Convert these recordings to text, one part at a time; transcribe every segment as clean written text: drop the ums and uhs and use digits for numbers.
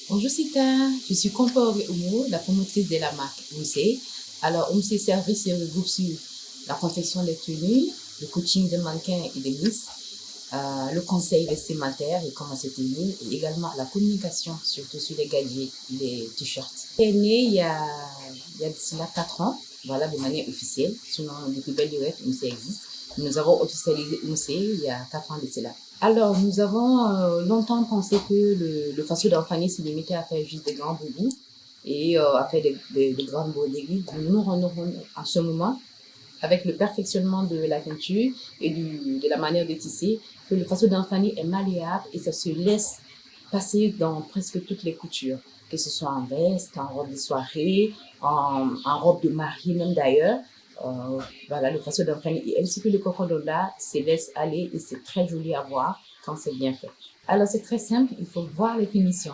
Bonjour Sita, je suis Compaoré Oumo, la promotrice de la marque OMC. Alors OMC Service se regroupe sur la confection des tenues, le coaching de mannequins et des miss, le conseil vestimentaire et comment se tenir, et également la communication, surtout sur les gadgets, les t-shirts. C'est né il y a d'ici là 4 ans, voilà, de manière officielle, sinon depuis belle durée, OMC existe. Nous avons officialisé OMC il y a 4 ans de cela. Alors, nous avons longtemps pensé que le faso d'Anfani se limitait à faire juste des grands boubous et à faire des grandes broderies. Nous nous rendons compte en ce moment, avec le perfectionnement de la teinture et de la manière de tisser, que le faso d'Anfani est malléable et ça se laisse passer dans presque toutes les coutures, que ce soit en veste, en robe de soirée, en robe de mariée même d'ailleurs. Voilà, le faso d'Anfani ainsi que le cocodonda se laisse aller et c'est très joli à voir quand c'est bien fait. Alors c'est très simple, il faut voir les finitions.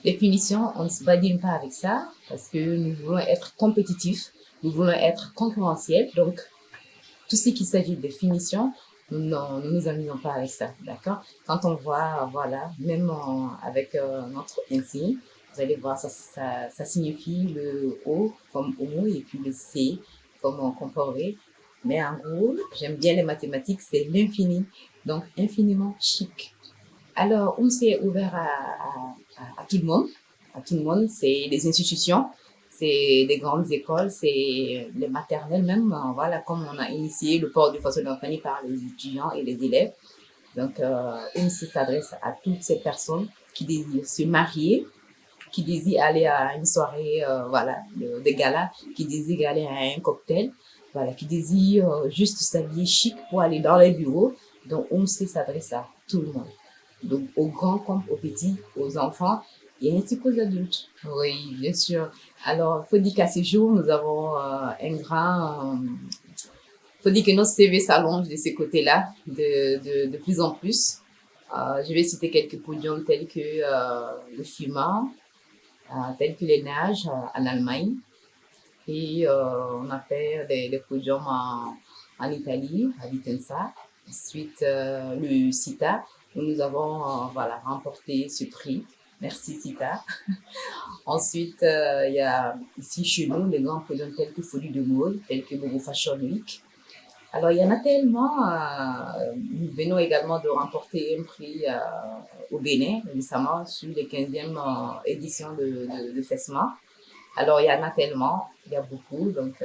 Les finitions, on ne se badine pas avec ça parce que nous voulons être compétitifs, nous voulons être concurrentiels. Donc, tout ce qui s'agit de finition, non, nous ne nous amusons pas avec ça, d'accord? Quand on voit, voilà, même avec notre insigne, vous allez voir, ça signifie le O comme homo et puis le C comme comparé. Mais en gros, j'aime bien les mathématiques, c'est l'infini. Donc, infiniment chic. Alors, on s'est ouvert à tout le monde. À tout le monde, c'est des institutions, c'est des grandes écoles, c'est les maternelles même. Voilà, comme on a initié le port du façon d'enfant par les étudiants et les élèves. Donc, OMC s'adresse à toutes ces personnes qui désirent se marier, qui désirent aller à une soirée, voilà, de gala, qui désirent aller à un cocktail, voilà, qui désirent juste s'habiller chic pour aller dans les bureaux. Donc, OMC s'adresse à tout le monde. Donc, aux grands comme aux petits, aux enfants et ainsi qu'aux adultes. Oui, bien sûr. Alors, il faut dire qu'à ce jour, nous avons faut dire que notre CV s'allonge de ces côtés-là de plus en plus. Je vais citer quelques podiums tels que le FUMA, tels que les nages en Allemagne. Et on a fait des podiums en Italie, à Vicenza. Ensuite, le CITA, où nous avons voilà, remporté ce prix. Merci CITA. Ensuite, il y a ici chez nous des grands podiums tels que Folie de mode, tels que Bobo Fashion Week. Alors, il y en a tellement. Nous venons également de remporter un prix au Bénin récemment sur les 15e éditions de FESMA. Alors, il y en a tellement, il y a beaucoup, donc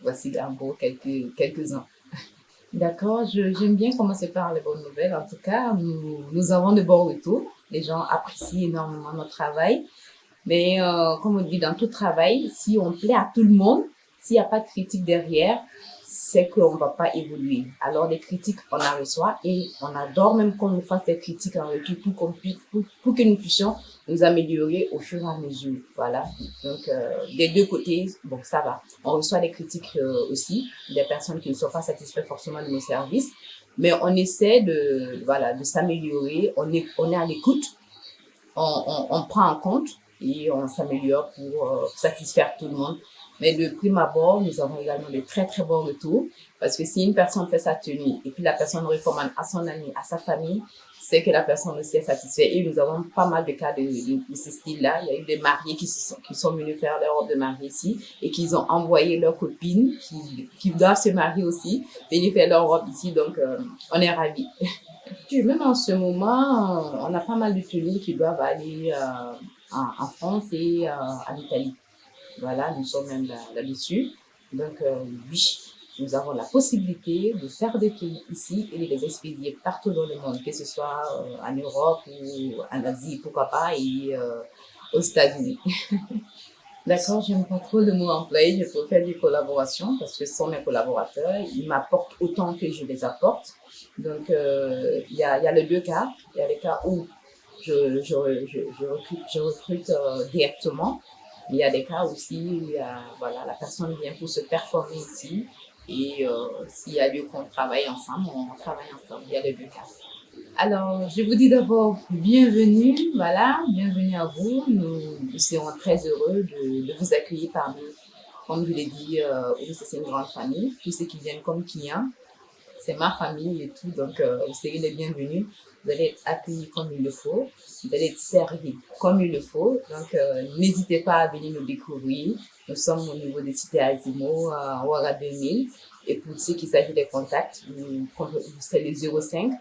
voici en gros quelques-uns. D'accord, j'aime bien commencer par les bonnes nouvelles. En tout cas, nous avons de bons retours. Les gens apprécient énormément notre travail. Mais comme on dit, dans tout travail, si on plaît à tout le monde, s'il n'y a pas de critique derrière, c'est qu'on ne va pas évoluer. Alors, des critiques, on en reçoit et on adore même qu'on nous fasse des critiques en retour pour que nous puissions nous améliorer au fur et à mesure. Voilà. Donc, des deux côtés, bon, ça va. On reçoit des critiques aussi, des personnes qui ne sont pas satisfaites forcément de nos services, mais on essaie voilà, de s'améliorer, on est à l'écoute, on prend en compte et on s'améliore pour satisfaire tout le monde. Mais de prime abord, nous avons également de très très bons retours parce que si une personne fait sa tenue et puis la personne recommande à son ami, à sa famille, c'est que la personne aussi est satisfaite. Et nous avons pas mal de cas de ce style-là. Il y a eu des mariés qui sont venus faire leur robe de mariée ici et qui ont envoyé leurs copines qui doivent se marier aussi, venir faire leur robe ici. Donc, on est ravis. Même en ce moment, on a pas mal de tenues qui doivent aller en France et en Italie. Voilà, nous sommes même là-dessus. Donc, oui, nous avons la possibilité de faire des tenues ici et de les expédier partout dans le monde, que ce soit en Europe ou en Asie, pourquoi pas, et aux États-Unis. D'accord, j'aime pas trop le mot employé, je préfère des collaborations parce que ce sont mes collaborateurs, ils m'apportent autant que je les apporte. Donc, il y a les deux cas. Il y a les cas où je recrute directement. Il y a des cas aussi où voilà, la personne vient pour se performer ici. Et s'il y a lieu qu'on travaille ensemble, on travaille ensemble. Il y a les deux cas. Alors, je vous dis d'abord bienvenue, voilà, bienvenue à vous. Nous serons très heureux de vous accueillir parmi, comme je l'ai dit, c'est une grande famille. Tous ceux qui viennent comme clients, c'est ma famille et tout, donc vous serez les bienvenus. Vous allez être accueillis comme il le faut, vous allez être servis comme il le faut. Donc, n'hésitez pas à venir nous découvrir. Nous sommes au niveau des cités Azimo, à Ouara 2000. Et pour ceux qui s'agit des contacts, c'est le 05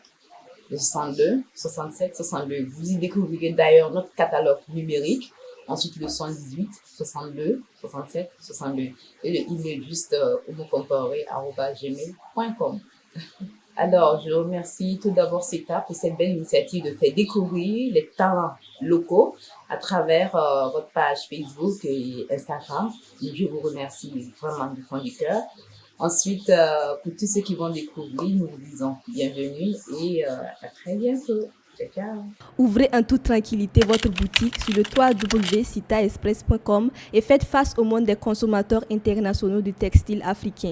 62 67 62. Vous y découvrirez d'ailleurs notre catalogue numérique. Ensuite, le 118 62 67 62. Et le email juste omocomparé@gmail.com. Alors, je remercie tout d'abord CETA pour cette belle initiative de faire découvrir les talents locaux à travers votre page Facebook et Instagram. Je vous remercie vraiment du fond du cœur. Ensuite, pour tous ceux qui vont découvrir, nous vous disons bienvenue et à très bientôt. Ciao, ciao. Ouvrez en toute tranquillité votre boutique sur le www.citaexpress.com et faites face au monde des consommateurs internationaux du textile africain.